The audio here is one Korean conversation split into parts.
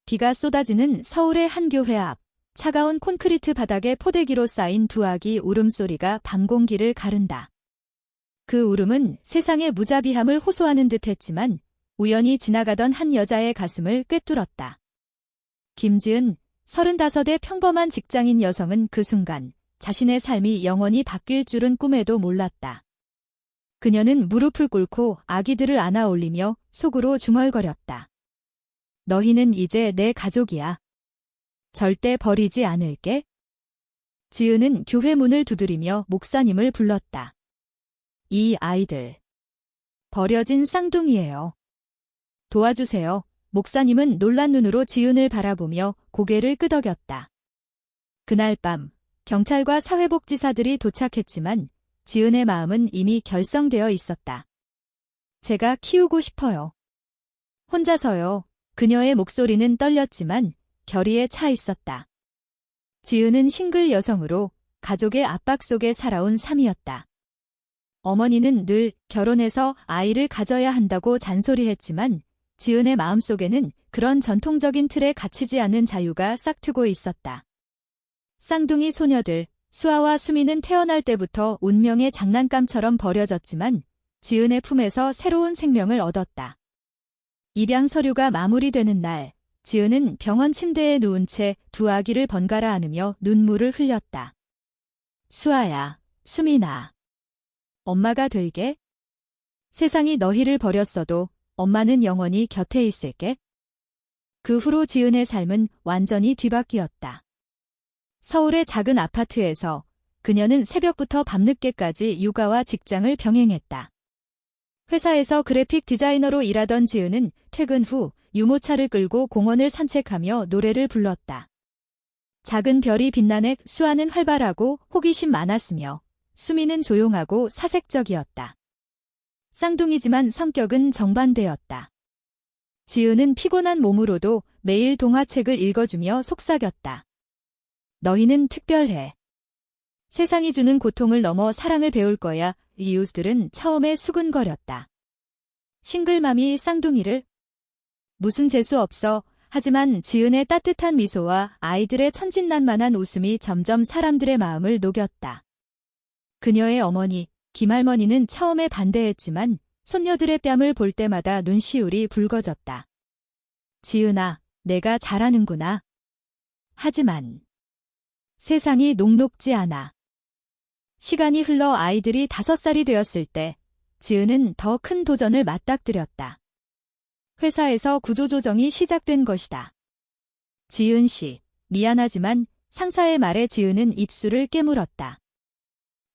비가 쏟아지는 서울의 한 교회 앞. 차가운 콘크리트 바닥에 포대기로 쌓인 두 아기 울음소리가 밤 공기를 가른다. 그 울음은 세상의 무자비함을 호소하는 듯했지만 우연히 지나가던 한 여자의 가슴을 꿰뚫었다. 김지은, 35의 평범한 직장인 여성은 그 순간 자신의 삶이 영원히 바뀔 줄은 꿈에도 몰랐다. 그녀는 무릎을 꿇고 아기들을 안아 올리며 속으로 중얼거렸다. 너희는 이제 내 가족이야. 절대 버리지 않을게. 지은은 교회 문을 두드리며 목사님을 불렀다. 이 아이들. 버려진 쌍둥이예요. 도와주세요. 목사님은 놀란 눈으로 지은을 바라보며 고개를 끄덕였다. 그날 밤, 경찰과 사회복지사들이 도착했지만 지은의 마음은 이미 결성되어 있었다. 제가 키우고 싶어요. 혼자서요. 그녀의 목소리는 떨렸지만 결의에 차 있었다. 지은은 싱글 여성으로 가족의 압박 속에 살아온 삶이었다. 어머니는 늘 결혼해서 아이를 가져야 한다고 잔소리했지만 지은의 마음속에는 그런 전통적인 틀에 갇히지 않은 자유가 싹트고 있었다. 쌍둥이 소녀들, 수아와 수미는 태어날 때부터 운명의 장난감처럼 버려졌지만 지은의 품에서 새로운 생명을 얻었다. 입양 서류가 마무리되는 날, 지은은 병원 침대에 누운 채 두 아기를 번갈아 안으며 눈물을 흘렸다. 수아야, 수민아. 엄마가 될게. 세상이 너희를 버렸어도 엄마는 영원히 곁에 있을게. 그 후로 지은의 삶은 완전히 뒤바뀌었다. 서울의 작은 아파트에서 그녀는 새벽부터 밤늦게까지 육아와 직장을 병행했다. 회사에서 그래픽 디자이너로 일하던 지은은 퇴근 후 유모차를 끌고 공원을 산책하며 노래를 불렀다. 작은 별이 빛나는 수아는 활발하고 호기심 많았으며 수미는 조용하고 사색적이었다. 쌍둥이지만 성격은 정반대였다. 지은은 피곤한 몸으로도 매일 동화책을 읽어주며 속삭였다. 너희는 특별해. 세상이 주는 고통을 넘어 사랑을 배울 거야. 이웃들은 처음에 수근거렸다. 싱글맘이 쌍둥이를? 무슨 재수 없어. 하지만 지은의 따뜻한 미소와 아이들의 천진난만한 웃음이 점점 사람들의 마음을 녹였다. 그녀의 어머니, 김할머니는 처음에 반대했지만 손녀들의 뺨을 볼 때마다 눈시울이 붉어졌다. 지은아, 내가 잘하는구나. 하지만 세상이 녹록지 않아. 시간이 흘러 아이들이 5살이 되었을 때 지은은 더 큰 도전을 맞닥뜨렸다. 회사에서 구조조정이 시작된 것이다. 지은 씨, 미안하지만 상사의 말에 지은은 입술을 깨물었다.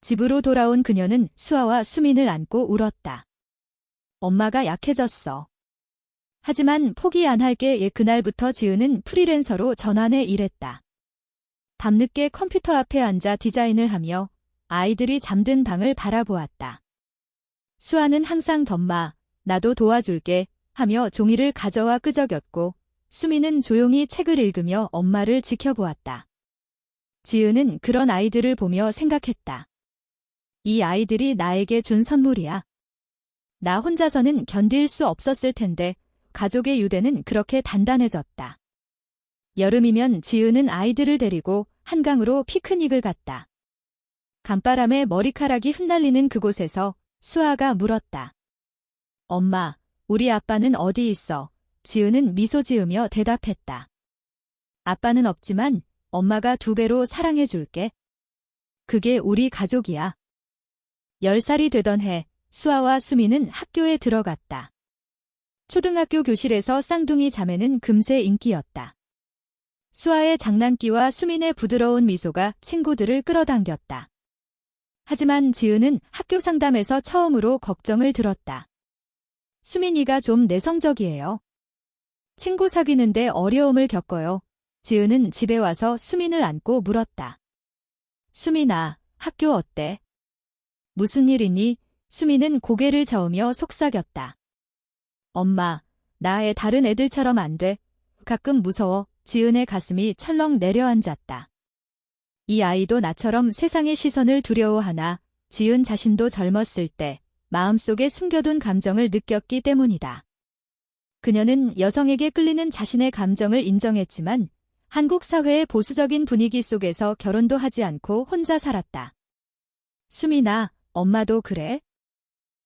집으로 돌아온 그녀는 수아와 수민을 안고 울었다. 엄마가 약해졌어. 하지만 포기 안 할게. 그날부터 지은은 프리랜서로 전환해 일했다. 밤늦게 컴퓨터 앞에 앉아 디자인을 하며 아이들이 잠든 방을 바라보았다. 수아는 항상 덤마, 나도 도와줄게 하며 종이를 가져와 끄적였고 수미는 조용히 책을 읽으며 엄마를 지켜보았다. 지은은 그런 아이들을 보며 생각했다. 이 아이들이 나에게 준 선물이야. 나 혼자서는 견딜 수 없었을 텐데 가족의 유대는 그렇게 단단해졌다. 여름이면 지은은 아이들을 데리고 한강으로 피크닉을 갔다. 간바람에 머리카락이 흩날리는 그곳에서 수아가 물었다. 엄마, 우리 아빠는 어디 있어? 지은은 미소 지으며 대답했다. 아빠는 없지만 엄마가 2배로 사랑해줄게. 그게 우리 가족이야. 10살이 되던 해 수아와 수미는 학교에 들어갔다. 초등학교 교실에서 쌍둥이 자매는 금세 인기였다. 수아의 장난기와 수민의 부드러운 미소가 친구들을 끌어당겼다. 하지만 지은은 학교 상담에서 처음으로 걱정을 들었다. 수민이가 좀 내성적이에요. 친구 사귀는데 어려움을 겪어요. 지은은 집에 와서 수민을 안고 물었다. 수민아, 학교 어때? 무슨 일이니? 수민은 고개를 저으며 속삭였다. 엄마, 나 애 다른 애들처럼 안 돼. 가끔 무서워. 지은의 가슴이 철렁 내려앉았다. 이 아이도 나처럼 세상의 시선을 두려워하나 지은 자신도 젊었을 때 마음속에 숨겨둔 감정을 느꼈기 때문이다. 그녀는 여성에게 끌리는 자신의 감정을 인정했지만 한국 사회의 보수적인 분위기 속에서 결혼도 하지 않고 혼자 살았다. 수민아, 엄마도 그래?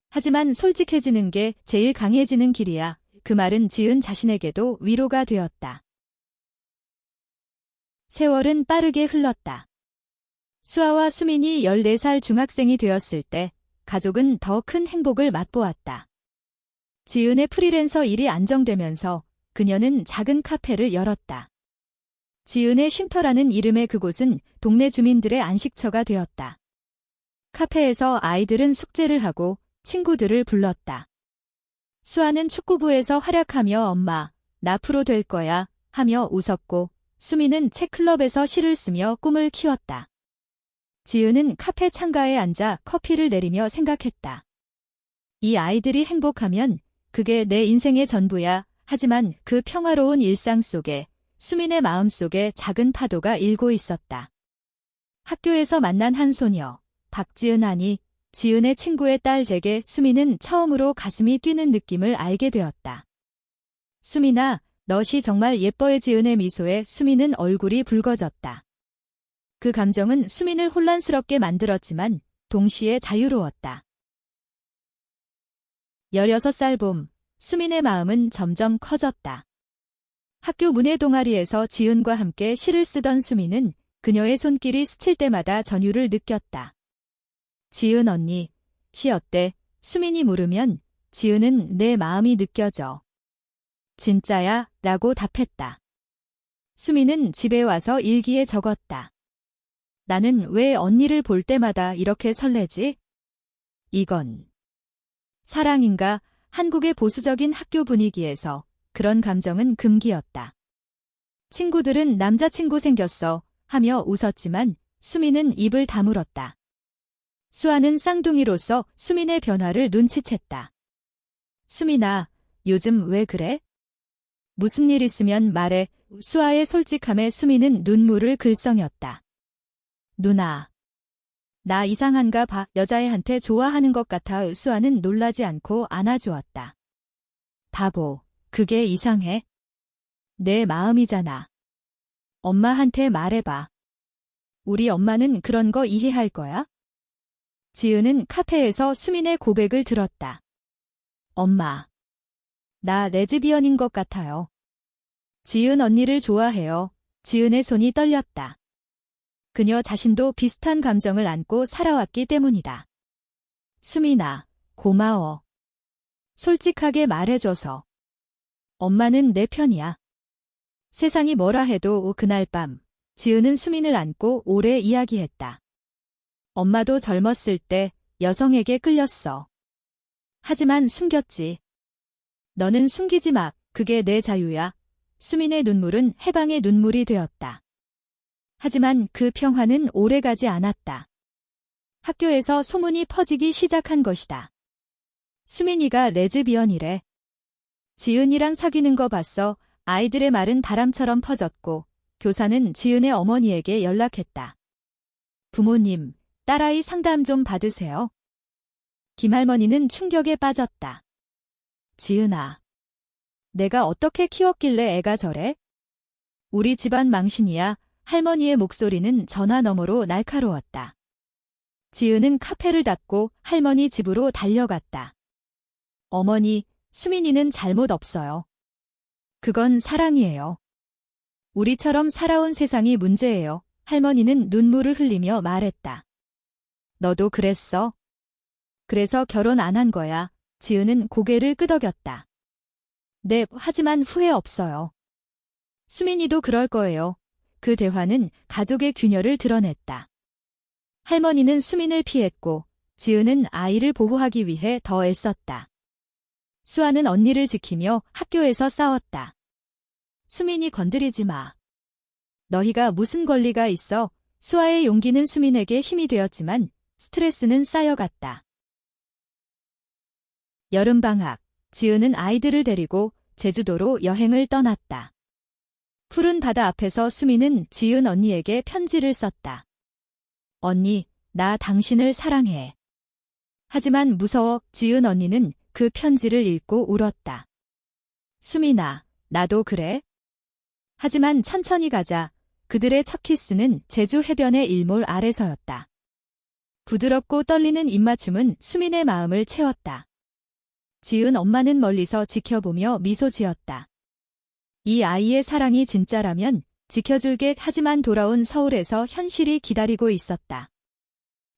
하지만 솔직해지는 게 제일 강해지는 길이야. 그 말은 지은 자신에게도 위로가 되었다. 세월은 빠르게 흘렀다. 수아와 수민이 14살 중학생이 되었을 때 가족은 더 큰 행복을 맛보았다. 지은의 프리랜서 일이 안정되면서 그녀는 작은 카페를 열었다. 지은의 쉼터라는 이름의 그곳은 동네 주민들의 안식처가 되었다. 카페에서 아이들은 숙제를 하고 친구들을 불렀다. 수아는 축구부에서 활약하며 엄마, 나 프로 될 거야 하며 웃었고 수미는 책클럽에서 시를 쓰며 꿈을 키웠다. 지은은 카페 창가에 앉아 커피를 내리며 생각했다. 이 아이들이 행복하면 그게 내 인생의 전부야. 하지만 그 평화로운 일상 속에 수민의 마음속에 작은 파도가 일고 있었다. 학교에서 만난 한 소녀, 박지은 아니, 지은의 친구의 딸 댁에 수민은 처음으로 가슴이 뛰는 느낌을 알게 되었다. 수민아, 넛이 정말 예뻐해. 지은의 미소에 수민은 얼굴이 붉어졌다. 그 감정은 수민을 혼란스럽게 만들었지만 동시에 자유로웠다. 16살 봄, 수민의 마음은 점점 커졌다. 학교 문예 동아리에서 지은과 함께 시를 쓰던 수민은 그녀의 손길이 스칠 때마다 전율을 느꼈다. 지은 언니, 시 어때? 수민이 물으면 지은은 내 마음이 느껴져. 진짜야? 라고 답했다. 수민은 집에 와서 일기에 적었다. 나는 왜 언니를 볼 때마다 이렇게 설레지? 이건 사랑인가? 한국의 보수적인 학교 분위기에서 그런 감정은 금기였다. 친구들은 남자친구 생겼어 하며 웃었지만 수민은 입을 다물었다. 수아는 쌍둥이로서 수민의 변화를 눈치챘다. 수민아, 요즘 왜 그래? 무슨 일 있으면 말해. 수아의 솔직함에 수민은 눈물을 글썽였다. 누나, 나 이상한가 봐. 여자애한테 좋아하는 것 같아. 수아는 놀라지 않고 안아주었다. 바보, 그게 이상해? 내 마음이잖아. 엄마한테 말해봐. 우리 엄마는 그런 거 이해할 거야? 지은은 카페에서 수민의 고백을 들었다. 엄마, 나 레즈비언인 것 같아요. 지은 언니를 좋아해요. 지은의 손이 떨렸다. 그녀 자신도 비슷한 감정을 안고 살아왔기 때문이다. 수민아, 고마워. 솔직하게 말해줘서. 엄마는 내 편이야. 세상이 뭐라 해도 그날 밤, 지은은 수민을 안고 오래 이야기했다. 엄마도 젊었을 때 여성에게 끌렸어. 하지만 숨겼지. 너는 숨기지 마. 그게 내 자유야. 수민의 눈물은 해방의 눈물이 되었다. 하지만 그 평화는 오래가지 않았다. 학교에서 소문이 퍼지기 시작한 것이다. 수민이가 레즈비언이래. 지은이랑 사귀는 거 봤어. 아이들의 말은 바람처럼 퍼졌고 교사는 지은의 어머니에게 연락했다. 부모님, 딸아이 상담 좀 받으세요. 김할머니는 충격에 빠졌다. 지은아, 내가 어떻게 키웠길래 애가 저래? 우리 집안 망신이야. 할머니의 목소리는 전화 너머로 날카로웠다. 지은은 카페를 닫고 할머니 집으로 달려갔다. 어머니, 수민이는 잘못 없어요. 그건 사랑이에요. 우리처럼 살아온 세상이 문제예요. 할머니는 눈물을 흘리며 말했다. 너도 그랬어? 그래서 결혼 안 한 거야. 지은은 고개를 끄덕였다. 네, 하지만 후회 없어요. 수민이도 그럴 거예요. 그 대화는 가족의 균열을 드러냈다. 할머니는 수민을 피했고 지은은 아이를 보호하기 위해 더 애썼다. 수아는 언니를 지키며 학교에서 싸웠다. 수민이 건드리지 마. 너희가 무슨 권리가 있어? 수아의 용기는 수민에게 힘이 되었지만 스트레스는 쌓여갔다. 여름방학, 지은은 아이들을 데리고 제주도로 여행을 떠났다. 푸른 바다 앞에서 수민은 지은 언니에게 편지를 썼다. 언니, 나 당신을 사랑해. 하지만 무서워. 지은 언니는 그 편지를 읽고 울었다. 수민아, 나도 그래. 하지만 천천히 가자. 그들의 첫 키스는 제주 해변의 일몰 아래서였다. 부드럽고 떨리는 입맞춤은 수민의 마음을 채웠다. 지은 엄마는 멀리서 지켜보며 미소 지었다. 이 아이의 사랑이 진짜라면 지켜줄게. 하지만 돌아온 서울에서 현실이 기다리고 있었다.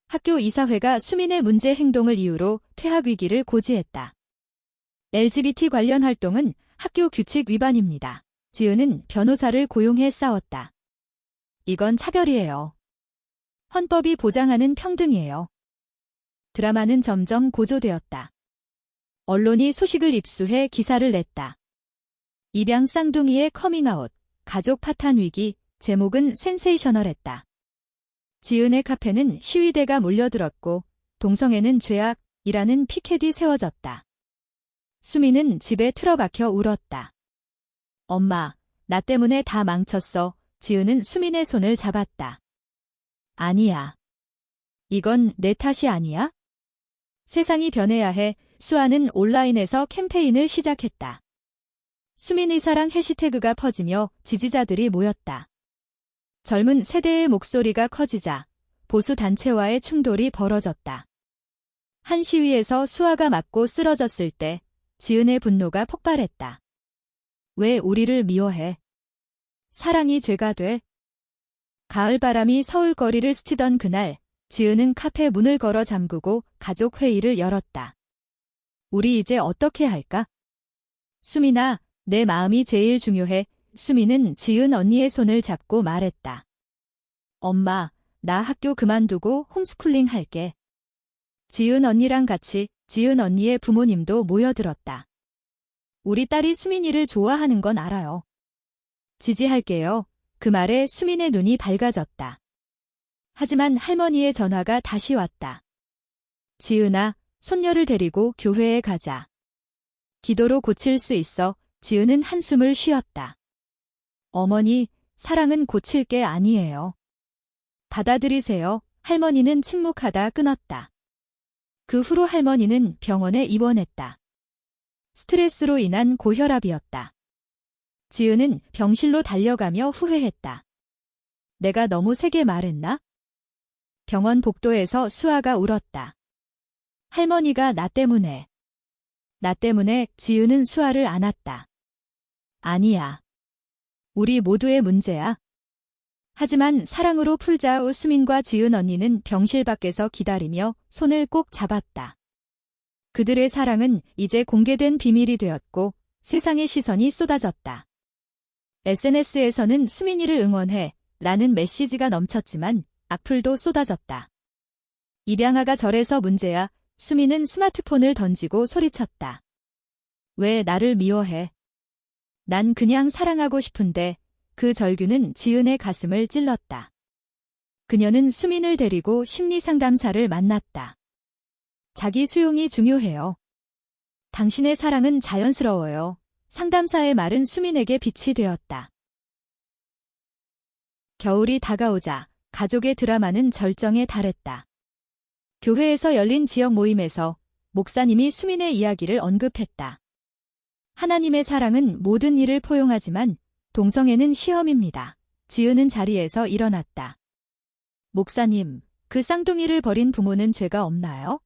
학교 이사회가 수민의 문제 행동을 이유로 퇴학 위기를 고지했다. LGBT 관련 활동은 학교 규칙 위반입니다. 지은은 변호사를 고용해 싸웠다. 이건 차별이에요. 헌법이 보장하는 평등이에요. 드라마는 점점 고조되었다. 언론이 소식을 입수해 기사를 냈다. 입양 쌍둥이의 커밍아웃, 가족 파탄 위기, 제목은 센세이셔널했다. 지은의 카페는 시위대가 몰려들었고 동성애는 죄악이라는 피켓이 세워졌다. 수민은 집에 틀어박혀 울었다. 엄마, 나 때문에 다 망쳤어. 지은은 수민의 손을 잡았다. 아니야. 이건 내 탓이 아니야? 세상이 변해야 해. 수아는 온라인에서 캠페인을 시작했다. 수민의 사랑 해시태그가 퍼지며 지지자들이 모였다. 젊은 세대의 목소리가 커지자 보수 단체와의 충돌이 벌어졌다. 한 시위에서 수아가 맞고 쓰러졌을 때 지은의 분노가 폭발했다. 왜 우리를 미워해? 사랑이 죄가 돼? 가을바람이 서울 거리를 스치던 그날, 지은은 카페 문을 걸어 잠그고 가족 회의를 열었다. 우리 이제 어떻게 할까? 수민아, 내 마음이 제일 중요해. 수민은 지은 언니의 손을 잡고 말했다. 엄마, 나 학교 그만두고 홈스쿨링 할게. 지은 언니랑 같이 지은 언니의 부모님도 모여들었다. 우리 딸이 수민이를 좋아하는 건 알아요. 지지할게요. 그 말에 수민의 눈이 밝아졌다. 하지만 할머니의 전화가 다시 왔다. 지은아, 손녀를 데리고 교회에 가자. 기도로 고칠 수 있어. 지은은 한숨을 쉬었다. 어머니, 사랑은 고칠 게 아니에요. 받아들이세요. 할머니는 침묵하다 끊었다. 그 후로 할머니는 병원에 입원했다. 스트레스로 인한 고혈압이었다. 지은은 병실로 달려가며 후회했다. 내가 너무 세게 말했나? 병원 복도에서 수아가 울었다. 할머니가 나 때문에 지은은 수아를 안았다. 아니야. 우리 모두의 문제야. 하지만 사랑으로 풀자. 수민과 지은 언니는 병실 밖에서 기다리며 손을 꼭 잡았다. 그들의 사랑은 이제 공개된 비밀이 되었고 세상의 시선이 쏟아졌다. SNS에서는 수민이를 응원해 라는 메시지가 넘쳤지만 악플도 쏟아졌다. 입양아가 절에서 문제야. 수민은 스마트폰을 던지고 소리쳤다. 왜 나를 미워해? 난 그냥 사랑하고 싶은데. 그 절규는 지은의 가슴을 찔렀다. 그녀는 수민을 데리고 심리상담사를 만났다. 자기 수용이 중요해요. 당신의 사랑은 자연스러워요. 상담사의 말은 수민에게 빛이 되었다. 겨울이 다가오자 가족의 드라마는 절정에 달했다. 교회에서 열린 지역 모임에서 목사님이 수민의 이야기를 언급했다. 하나님의 사랑은 모든 일을 포용하지만 동성애는 시험입니다. 지은은 자리에서 일어났다. 목사님, 그 쌍둥이를 버린 부모는 죄가 없나요?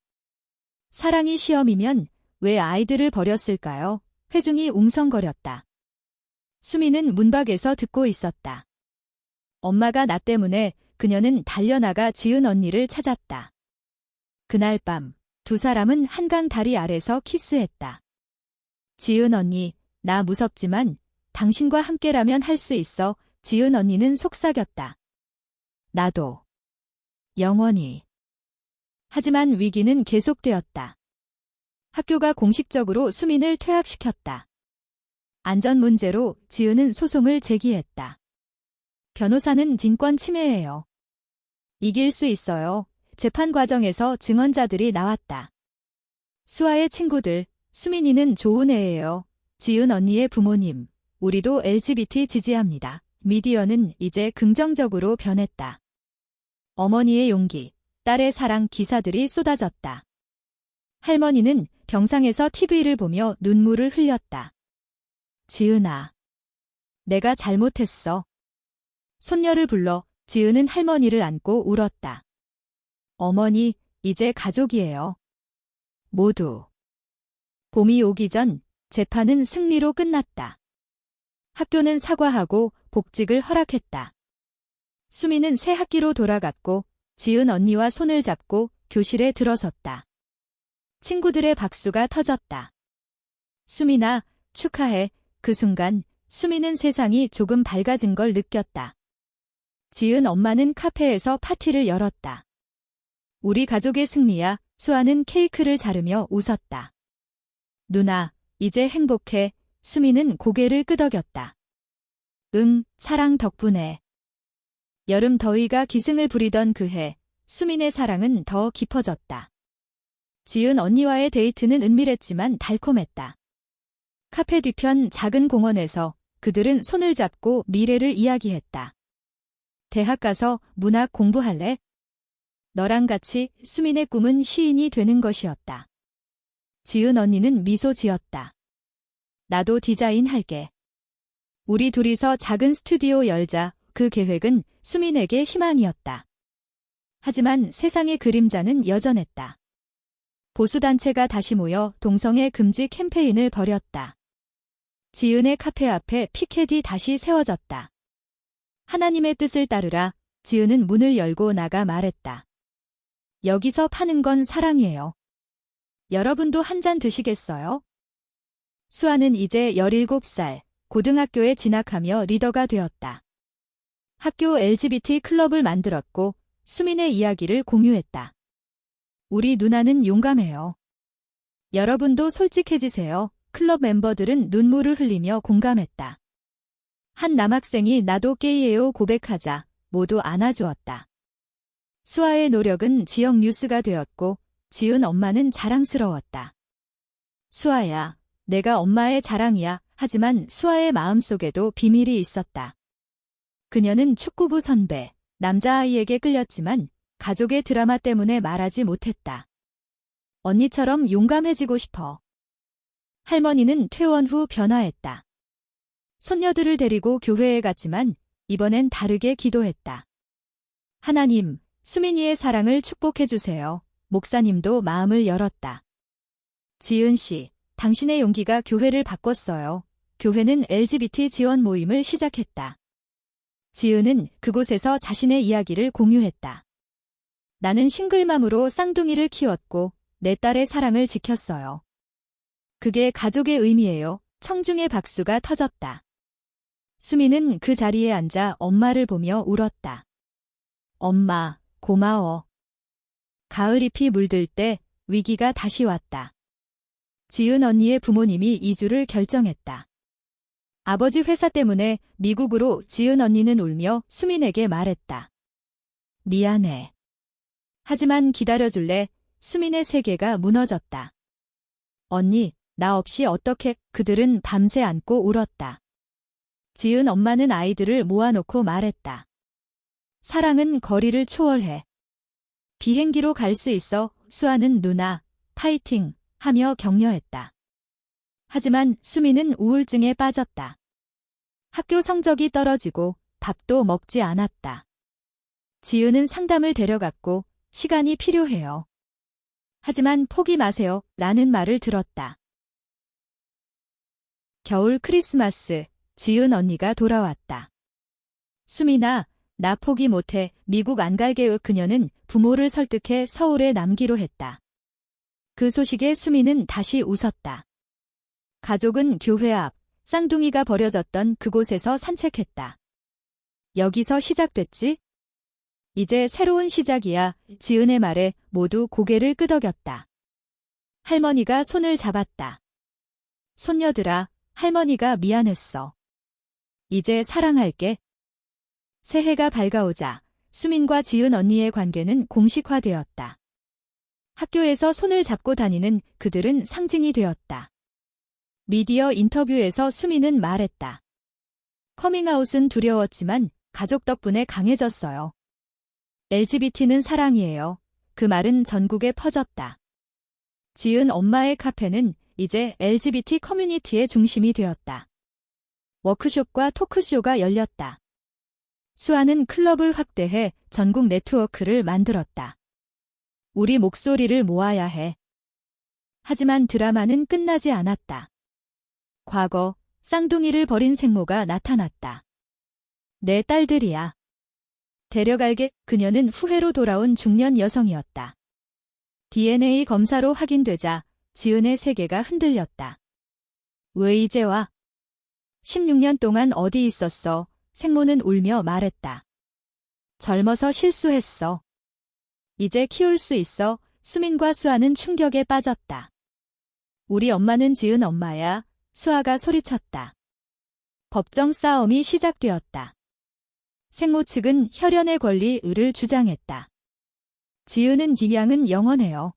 사랑이 시험이면 왜 아이들을 버렸을까요? 회중이 웅성거렸다. 수민은 문밖에서 듣고 있었다. 엄마가 나 때문에. 그녀는 달려나가 지은 언니를 찾았다. 그날 밤 두 사람은 한강 다리 아래서 키스했다. 지은 언니, 나 무섭지만 당신과 함께라면 할 수 있어. 지은 언니는 속삭였다. 나도. 영원히. 하지만 위기는 계속되었다. 학교가 공식적으로 수민을 퇴학시켰다. 안전 문제로 지은은 소송을 제기했다. 변호사는 인권 침해예요. 이길 수 있어요. 재판 과정에서 증언자들이 나왔다. 수아의 친구들, 수민이는 좋은 애예요. 지은 언니의 부모님, 우리도 LGBT 지지합니다. 미디어는 이제 긍정적으로 변했다. 어머니의 용기, 딸의 사랑 기사들이 쏟아졌다. 할머니는 병상에서 TV를 보며 눈물을 흘렸다. 지은아. 내가 잘못했어. 손녀를 불러 지은은 할머니를 안고 울었다. 어머니, 이제 가족이에요. 모두. 봄이 오기 전 재판은 승리로 끝났다. 학교는 사과하고 복직을 허락했다. 수미는 새 학기로 돌아갔고 지은 언니와 손을 잡고 교실에 들어섰다. 친구들의 박수가 터졌다. 수민아, 축하해. 그 순간 수미는 세상이 조금 밝아진 걸 느꼈다. 지은 엄마는 카페에서 파티를 열었다. 우리 가족의 승리야. 수아는 케이크를 자르며 웃었다. 누나, 이제 행복해. 수미는 고개를 끄덕였다. 응, 사랑 덕분에. 여름 더위가 기승을 부리던 그 해, 수민의 사랑은 더 깊어졌다. 지은 언니와의 데이트는 은밀했지만 달콤했다. 카페 뒤편 작은 공원에서 그들은 손을 잡고 미래를 이야기했다. 대학 가서 문학 공부할래? 너랑 같이. 수민의 꿈은 시인이 되는 것이었다. 지은 언니는 미소 지었다. 나도 디자인 할게. 우리 둘이서 작은 스튜디오 열자. 그 계획은 수민에게 희망이었다. 하지만 세상의 그림자는 여전했다. 보수단체가 다시 모여 동성애 금지 캠페인을 벌였다. 지은의 카페 앞에 피켓이 다시 세워졌다. 하나님의 뜻을 따르라. 지은은 문을 열고 나가 말했다. 여기서 파는 건 사랑이에요. 여러분도 한 잔 드시겠어요? 수아는 이제 17살, 고등학교에 진학하며 리더가 되었다. 학교 LGBT 클럽을 만들었고 수민의 이야기를 공유했다. 우리 누나는 용감해요. 여러분도 솔직해지세요. 클럽 멤버들은 눈물을 흘리며 공감했다. 한 남학생이 나도 게이예요 고백하자 모두 안아주었다. 수아의 노력은 지역 뉴스가 되었고 지은 엄마는 자랑스러웠다. 수아야, 내가 엄마의 자랑이야. 하지만 수아의 마음속에도 비밀이 있었다. 그녀는 축구부 선배, 남자아이에게 끌렸지만 가족의 드라마 때문에 말하지 못했다. 언니처럼 용감해지고 싶어. 할머니는 퇴원 후 변화했다. 손녀들을 데리고 교회에 갔지만 이번엔 다르게 기도했다. 하나님, 수민이의 사랑을 축복해주세요. 목사님도 마음을 열었다. 지은 씨, 당신의 용기가 교회를 바꿨어요. 교회는 LGBT 지원 모임을 시작했다. 지은은 그곳에서 자신의 이야기를 공유했다. 나는 싱글맘으로 쌍둥이를 키웠고 내 딸의 사랑을 지켰어요. 그게 가족의 의미예요. 청중의 박수가 터졌다. 수미는 그 자리에 앉아 엄마를 보며 울었다. 엄마, 고마워. 가을잎이 물들 때 위기가 다시 왔다. 지은 언니의 부모님이 이주를 결정했다. 아버지 회사 때문에 미국으로. 지은 언니는 울며 수민에게 말했다. 미안해. 하지만 기다려줄래? 수민의 세계가 무너졌다. 언니, 나 없이 어떻게? 그들은 밤새 안고 울었다. 지은 엄마는 아이들을 모아놓고 말했다. 사랑은 거리를 초월해. 비행기로 갈 수 있어. 수아는 누나, 파이팅! 하며 격려했다. 하지만 수미는 우울증에 빠졌다. 학교 성적이 떨어지고 밥도 먹지 않았다. 지은은 상담을 데려갔고 시간이 필요해요. 하지만 포기 마세요. 라는 말을 들었다. 겨울 크리스마스, 지은 언니가 돌아왔다. 수민아, 나 포기 못해. 미국 안 갈게요. 그녀는 부모를 설득해 서울에 남기로 했다. 그 소식에 수민은 다시 웃었다. 가족은 교회 앞, 쌍둥이가 버려졌던 그곳에서 산책했다. 여기서 시작됐지? 이제 새로운 시작이야. 지은의 말에 모두 고개를 끄덕였다. 할머니가 손을 잡았다. 손녀들아, 할머니가 미안했어. 이제 사랑할게. 새해가 밝아오자 수민과 지은 언니의 관계는 공식화되었다. 학교에서 손을 잡고 다니는 그들은 상징이 되었다. 미디어 인터뷰에서 수민은 말했다. 커밍아웃은 두려웠지만 가족 덕분에 강해졌어요. LGBT는 사랑이에요. 그 말은 전국에 퍼졌다. 지은 엄마의 카페는 이제 LGBT 커뮤니티의 중심이 되었다. 워크숍과 토크쇼가 열렸다. 수아는 클럽을 확대해 전국 네트워크를 만들었다. 우리 목소리를 모아야 해. 하지만 드라마는 끝나지 않았다. 과거, 쌍둥이를 버린 생모가 나타났다. 내 딸들이야. 데려갈게. 그녀는 후회로 돌아온 중년 여성이었다. DNA 검사로 확인되자 지은의 세계가 흔들렸다. 왜 이제 와? 16년 동안 어디 있었어? 생모는 울며 말했다. 젊어서 실수했어. 이제 키울 수 있어. 수민과 수아는 충격에 빠졌다. 우리 엄마는 지은 엄마야. 수아가 소리쳤다. 법정 싸움이 시작되었다. 생모 측은 혈연의 권리를 주장했다. 지은은 입양은 영원해요.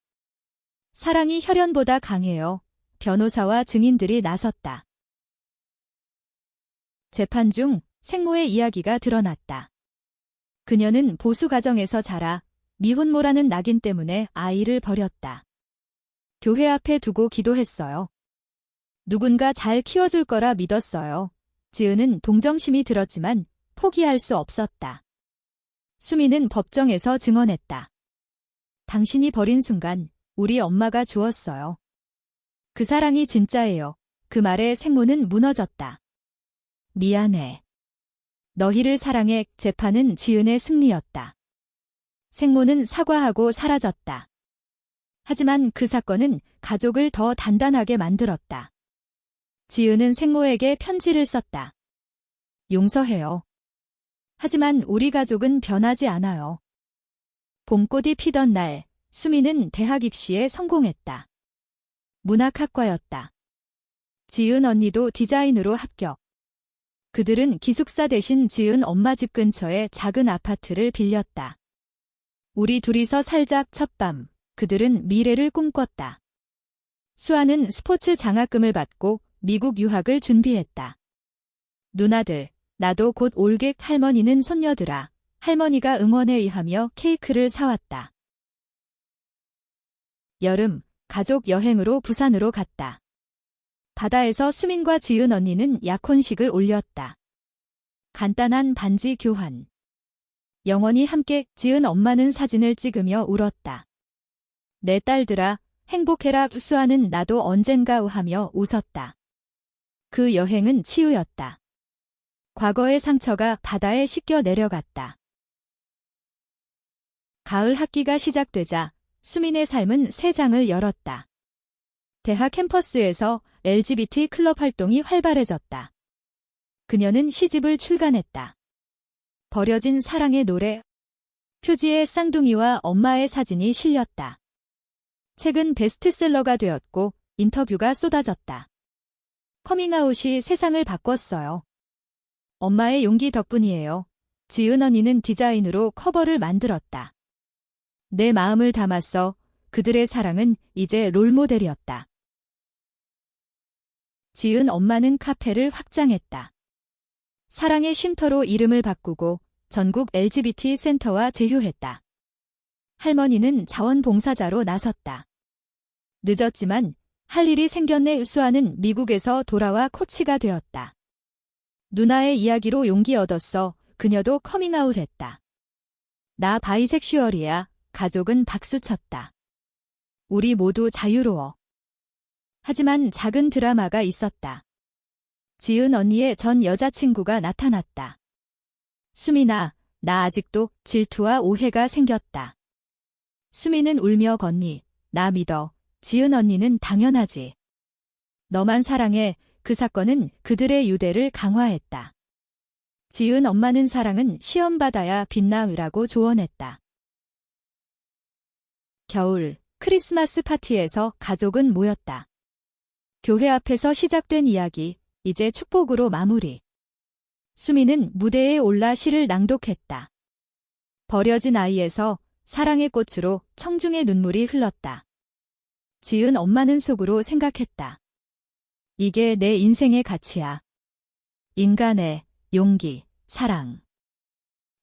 사랑이 혈연보다 강해요. 변호사와 증인들이 나섰다. 재판 중 생모의 이야기가 드러났다. 그녀는 보수 가정에서 자라 미혼모라는 낙인 때문에 아이를 버렸다. 교회 앞에 두고 기도했어요. 누군가 잘 키워줄 거라 믿었어요. 지은은 동정심이 들었지만 포기할 수 없었다. 수미는 법정에서 증언했다. 당신이 버린 순간 우리 엄마가 주었어요. 그 사랑이 진짜예요. 그 말에 생모는 무너졌다. 미안해. 너희를 사랑해. 재판은 지은의 승리였다. 생모는 사과하고 사라졌다. 하지만 그 사건은 가족을 더 단단하게 만들었다. 지은은 생모에게 편지를 썼다. 용서해요. 하지만 우리 가족은 변하지 않아요. 봄꽃이 피던 날, 수미는 대학 입시에 성공했다. 문학학과였다. 지은 언니도 디자인으로 합격. 그들은 기숙사 대신 지은 엄마 집 근처에 작은 아파트를 빌렸다. 우리 둘이서 살자. 첫밤, 그들은 미래를 꿈꿨다. 수아는 스포츠 장학금을 받고 미국 유학을 준비했다. 누나들, 나도 곧 올게. 할머니는 손녀들아. 할머니가 응원에 의하며 케이크를 사왔다. 여름, 가족 여행으로 부산으로 갔다. 바다에서 수민과 지은 언니는 약혼식을 올렸다. 간단한 반지 교환. 영원히 함께. 지은 엄마는 사진을 찍으며 울었다. 내 딸들아, 행복해라. 수아는 나도 언젠가 하며 웃었다. 그 여행은 치유였다. 과거의 상처가 바다에 씻겨 내려갔다. 가을 학기가 시작되자 수민의 삶은 새 장을 열었다. 대학 캠퍼스에서 LGBT 클럽 활동이 활발해졌다. 그녀는 시집을 출간했다. 버려진 사랑의 노래. 표지에 쌍둥이와 엄마의 사진이 실렸다. 책은 베스트셀러가 되었고 인터뷰가 쏟아졌다. 커밍아웃이 세상을 바꿨어요. 엄마의 용기 덕분이에요. 지은 언니는 디자인으로 커버를 만들었다. 내 마음을 담았어. 그들의 사랑은 이제 롤모델이었다. 지은 엄마는 카페를 확장했다. 사랑의 쉼터로 이름을 바꾸고 전국 LGBT 센터와 제휴했다. 할머니는 자원봉사자로 나섰다. 늦었지만 할 일이 생겼네. 수아는 미국에서 돌아와 코치가 되었다. 누나의 이야기로 용기 얻었어. 그녀도 커밍아웃했다. 나 바이섹슈얼이야. 가족은 박수쳤다. 우리 모두 자유로워. 하지만 작은 드라마가 있었다. 지은 언니의 전 여자친구가 나타났다. 수민아, 나 아직도 질투와 오해가 생겼다. 수민은 울며 건니, 나 믿어. 지은 언니는 당연하지. 너만 사랑해. 그 사건은 그들의 유대를 강화했다. 지은 엄마는 사랑은 시험받아야 빛나으라고 조언했다. 겨울, 크리스마스 파티에서 가족은 모였다. 교회 앞에서 시작된 이야기, 이제 축복으로 마무리. 수미는 무대에 올라 시를 낭독했다. 버려진 아이에서 사랑의 꽃으로 청중의 눈물이 흘렀다. 지은 엄마는 속으로 생각했다. 이게 내 인생의 가치야. 인간의 용기, 사랑.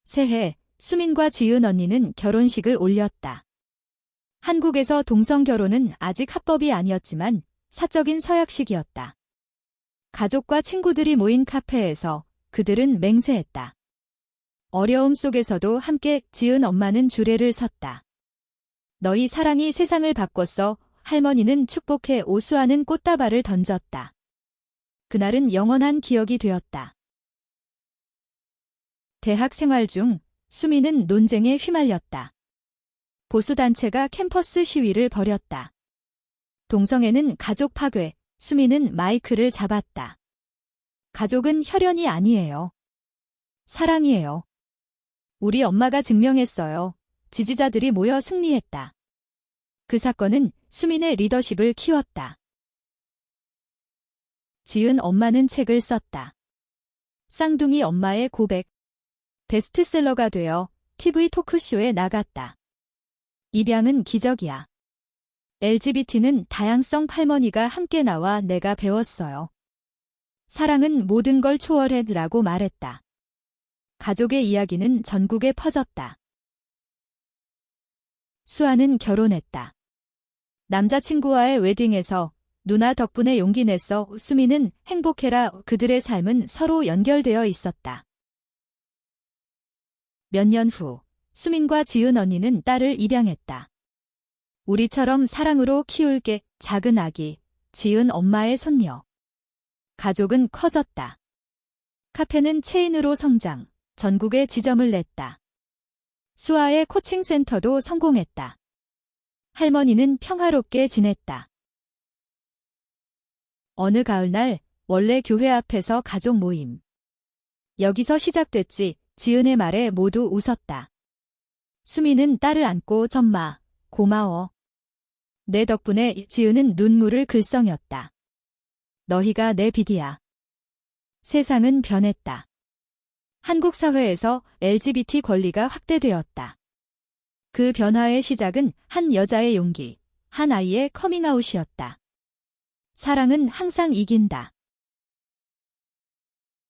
새해, 수민과 지은 언니는 결혼식을 올렸다. 한국에서 동성 결혼은 아직 합법이 아니었지만 사적인 서약식이었다. 가족과 친구들이 모인 카페에서 그들은 맹세했다. 어려움 속에서도 함께 지은 엄마는 주례를 섰다. 너희 사랑이 세상을 바꿨어. 할머니는 축복해 오수하는 꽃다발을 던졌다. 그날은 영원한 기억이 되었다. 대학 생활 중 수미는 논쟁에 휘말렸다. 보수단체가 캠퍼스 시위를 벌였다. 동성애는 가족 파괴, 수미는 마이크를 잡았다. 가족은 혈연이 아니에요. 사랑이에요. 우리 엄마가 증명했어요. 지지자들이 모여 승리했다. 그 사건은 수민의 리더십을 키웠다. 지은 엄마는 책을 썼다. 쌍둥이 엄마의 고백. 베스트셀러가 되어 TV 토크쇼에 나갔다. 입양은 기적이야. LGBT는 다양성. 할머니가 함께 나와 내가 배웠어요. 사랑은 모든 걸 초월해라고 말했다. 가족의 이야기는 전국에 퍼졌다. 수아는 결혼했다. 남자친구와의 웨딩에서 누나 덕분에 용기 냈어. 수미는 행복해라. 그들의 삶은 서로 연결되어 있었다. 몇 년 후, 수민과 지은 언니는 딸을 입양했다. 우리처럼 사랑으로 키울게. 작은 아기, 지은 엄마의 손녀. 가족은 커졌다. 카페는 체인으로 성장, 전국에 지점을 냈다. 수아의 코칭센터도 성공했다. 할머니는 평화롭게 지냈다. 어느 가을날 원래 교회 앞에서 가족 모임. 여기서 시작됐지. 지은의 말에 모두 웃었다. 수미는 딸을 안고 전마, 고마워. 내 덕분에. 지은은 눈물을 글썽였다. 너희가 내 빛이야. 세상은 변했다. 한국 사회에서 LGBT 권리가 확대되었다. 그 변화의 시작은 한 여자의 용기, 한 아이의 커밍아웃이었다. 사랑은 항상 이긴다.